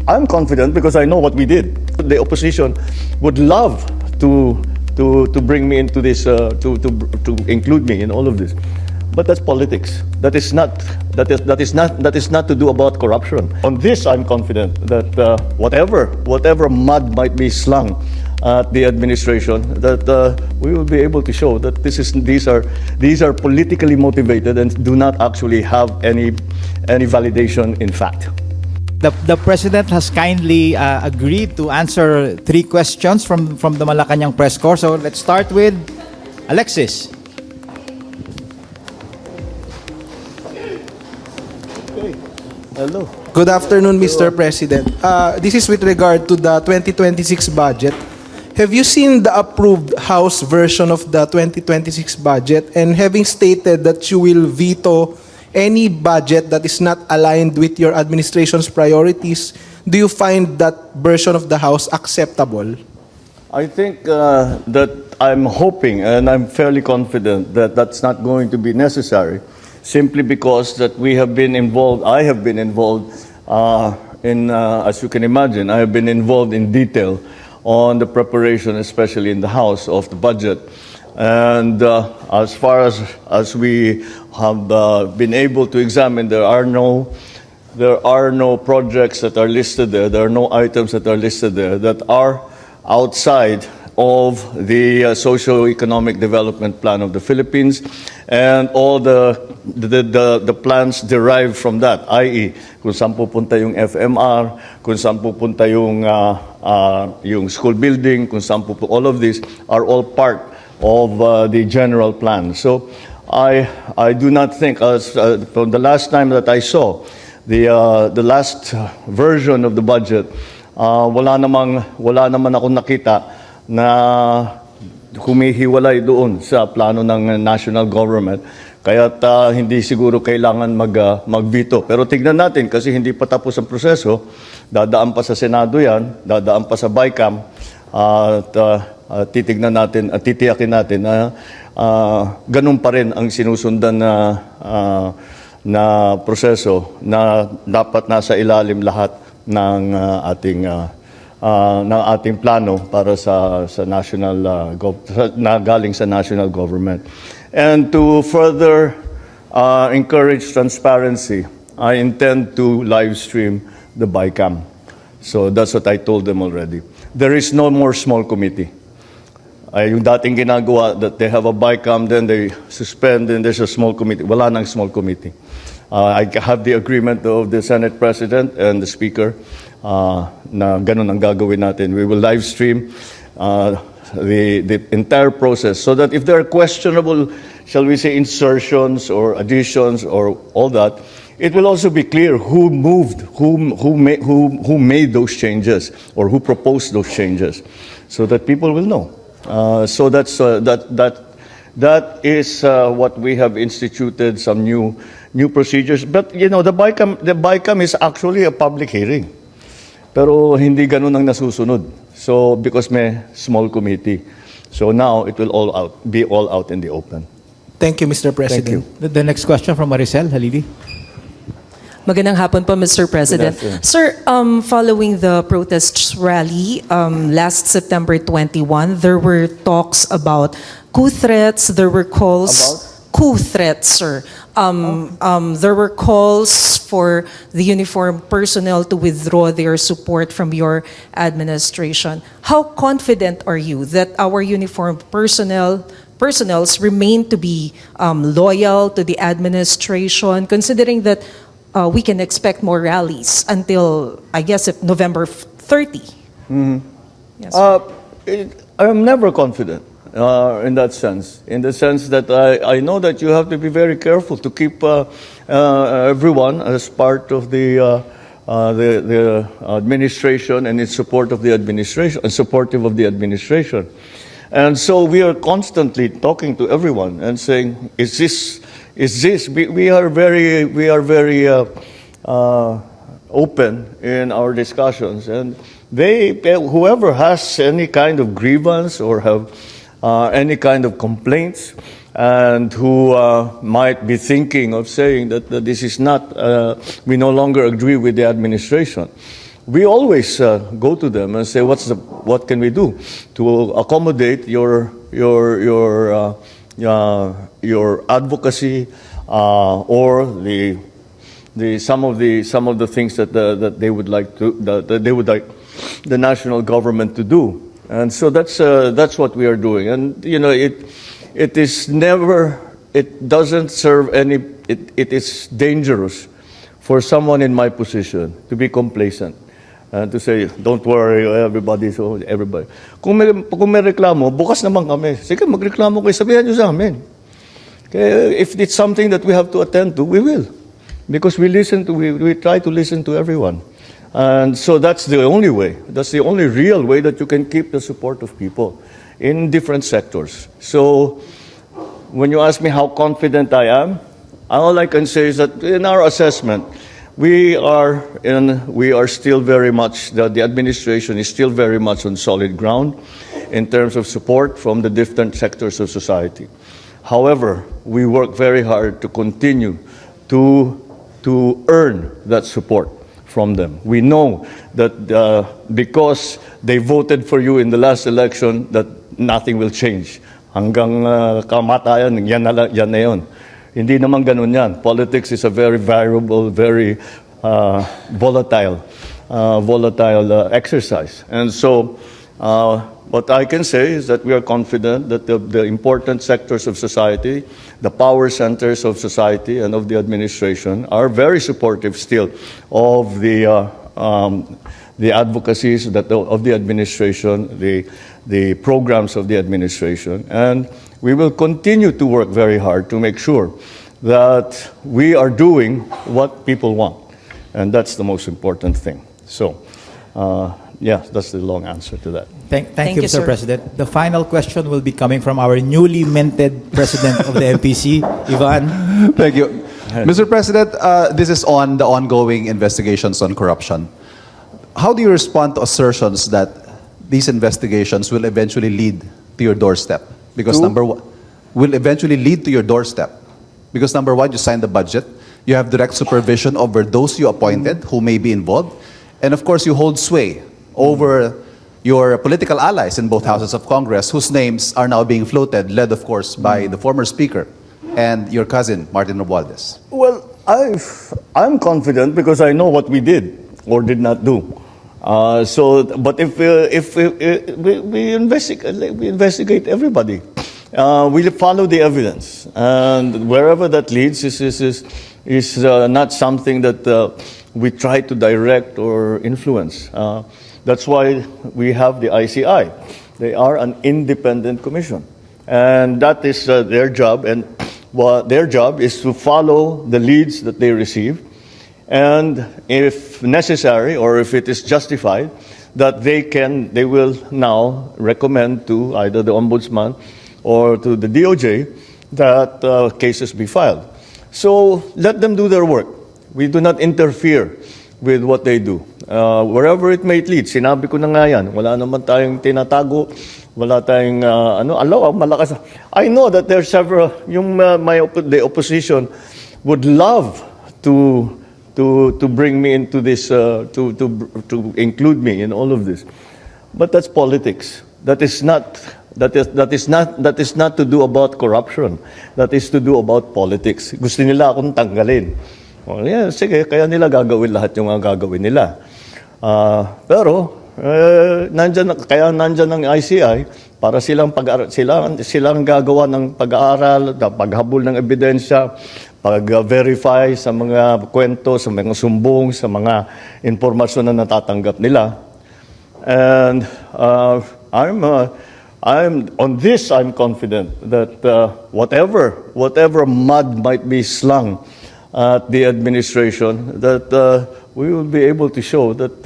I'm confident because I know what we did. The opposition would love to bring me into this, to include me in all of this. But that's politics. That is not to do about corruption. On this, I'm confident that whatever mud might be slung at the administration, that we will be able to show that these are politically motivated and do not actually have any validation in fact. The President has kindly agreed to answer 3 questions from the Malacanang press corps. So let's start with Alexis. Hello. Good afternoon, Mr. President. This is with regard to the 2026 budget. Have you seen the approved House version of the 2026 budget? And having stated that you will veto any budget that is not aligned with your administration's priorities, do you find that version of the House acceptable? I think that I'm hoping and I'm fairly confident that that's not going to be necessary, simply because that we have been involved, I have been involved as you can imagine, I have been involved in detail on the preparation, especially in the House, of the budget. And as far as we have been able to examine, there are no projects that are listed there. There are no items that are listed there that are outside of the socio-economic development plan of the Philippines and all the plans derived from that, i.e., kung saan pupunta yung FMR, kung saan pupunta yung school building, kung saan pupunta, all of these are all part of the general plan. So I do not think, from the last time that I saw the last version of the budget, wala naman akong nakita na humihiwalay doon sa plano ng national government. Kaya't hindi siguro kailangan mag-veto. Pero tignan natin kasi hindi pa tapos ang proseso. Dadaan pa sa Senado yan, dadaan pa sa BICAM, at titignan natin at titiyakin natin na ganun pa rin ang sinusundan na proseso na dapat nasa ilalim lahat ng ating plano para sa national na galing sa national government. And to further encourage transparency, I intend to live stream the BICAM. So that's what I told them already. There is no more small committee. Yung dating ginagawa that they have a BICAM, then they suspend, then there's a small committee. Wala nang small committee. I have the agreement of the Senate President and the Speaker na ganun ang gagawin natin. We will live stream the entire process so that if there are questionable, shall we say, insertions or additions or all that, it will also be clear who moved, who made those changes or who proposed those changes, so that people will know. So that is what we have instituted, some new procedures. But you know, the BICAM is actually a public hearing. Pero hindi ganun ang nasusunod. So because may small committee. So now it will be all out in the open. Thank you, Mr. President. Thank you. The next question from Maricel Halili. Magandang hapon po, Mr. President. Sir, following the protest rally last September 21, there were talks about coup threats. There were calls... Coup threats, sir. There were calls for the uniformed personnel to withdraw their support from your administration. How confident are you that our uniformed personnels remain to be loyal to the administration, considering that we can expect more rallies until, I guess, November 30? Mm-hmm. Yes, I'm never confident. In that sense, in the sense that I know that you have to be very careful to keep everyone as part of the administration and in support of the administration and supportive of the administration. And so we are constantly talking to everyone and saying, is this? We are very open in our discussions, and whoever has any kind of grievance or have any kind of complaints, and who might be thinking of saying that this is not, we no longer agree with the administration, we always go to them and say, what can we do to accommodate your advocacy or some of the things that they would like the national government to do. And so that's what we are doing. And it doesn't serve any. It is dangerous for someone in my position to be complacent and to say, don't worry, everybody. Kung may reklamo, bukas naman kami. Sige, magreklamo kayo, sabihan nyo sa amin. Okay, if it's something that we have to attend to, we will. Because we try to listen to everyone. And so that's the only way. That's the only real way that you can keep the support of people in different sectors. So when you ask me how confident I am, all I can say is that in our assessment, we are still very much, the administration is still very much on solid ground in terms of support from the different sectors of society. However, we work very hard to continue to earn that support from them. We know that because they voted for you in the last election, that nothing will change. Hanggang kamatayan, yan na yun. Hindi naman ganun yan. Politics is a very variable, very volatile exercise. And so what I can say is that we are confident that the important sectors of society, the power centers of society and of the administration are very supportive still of the advocacies of the administration, the programs of the administration. And we will continue to work very hard to make sure that we are doing what people want. And that's the most important thing. So, that's the long answer to that. Thank you, Mr. President. The final question will be coming from our newly minted President of the MPC, Ivan. Thank you. Mr. President, this is on the ongoing investigations on corruption. How do you respond to assertions that these investigations will eventually lead to your doorstep? Because number one, will eventually lead to your doorstep. Because number one, you signed the budget. You have direct supervision over those you appointed who may be involved. And of course, you hold sway over your political allies in both houses of Congress whose names are now being floated, led of course by the former speaker and your cousin, Martin Romualdez. Well, I'm confident because I know what we did or did not do. But if we investigate everybody, we follow the evidence, and wherever that leads is not something that we try to direct or influence. That's why we have the ICI. They are an independent commission, and that is their job. And their job is to follow the leads that they receive, and if necessary or if it is justified, that they will now recommend to either the ombudsman or to the DOJ that cases be filed. So let them do their work. We do not interfere with what they do. Wherever it may lead, sinabi ko na nga yan, wala naman tayong tinatago, wala tayong, malakas. I know that there are several, the opposition would love to bring me into this, to include me in all of this. But that's politics. That is not to do about corruption. That is to do about politics. Gusto nila akong tanggalin. Well, yeah, sige, kaya nila gagawin lahat yung gagawin nila. Pero nandyan ang ICI para silang gagawa ng pag-aaral, paghabol ng ebidensya, pag-verify sa mga kwento, sa mga sumbong, sa mga impormasyon na natatanggap nila. And I'm confident that whatever mud might be slung at the administration, that we will be able to show that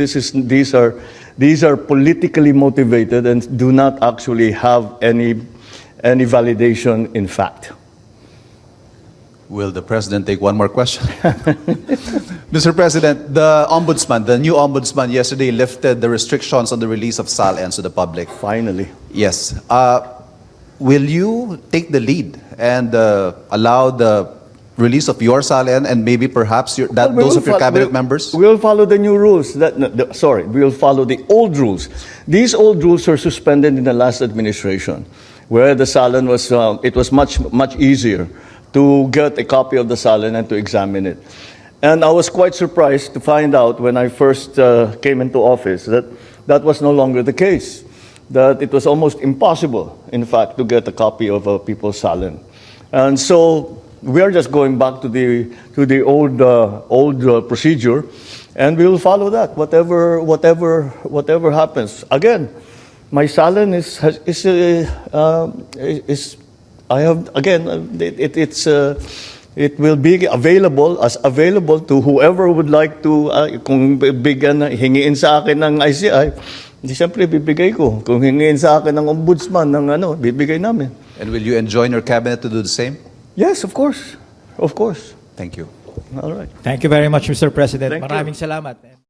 these are politically motivated and do not actually have any validation in fact. Will the President take one more question? Mr. President, the new ombudsman yesterday lifted the restrictions on the release of SALNs to the public. Finally. Yes. Will you take the lead and allow the release of your SALN and maybe perhaps Well, we those will of your fol- cabinet we'll- members? We'll follow the new rules. We'll follow the old rules. These old rules were suspended in the last administration, where the SALN was, it was much easier to get a copy of the SALN and to examine it. And I was quite surprised to find out when I first came into office that that was no longer the case, that it was almost impossible, in fact, to get a copy of a people's SALN. And so we are just going back to the old procedure, and we will follow that. Whatever happens. Again, my SALN is I have again. It will be available to whoever would like to. Kung hingiin sa akin ng ICI, di siyempre bibigay ko. Kung hingiin sa akin ng ombudsman ng bibigay namin. And will you enjoin your cabinet to do the same? Yes, of course. Of course. Thank you. All right. Thank you very much, Mr. President. Thank you. Maraming salamat.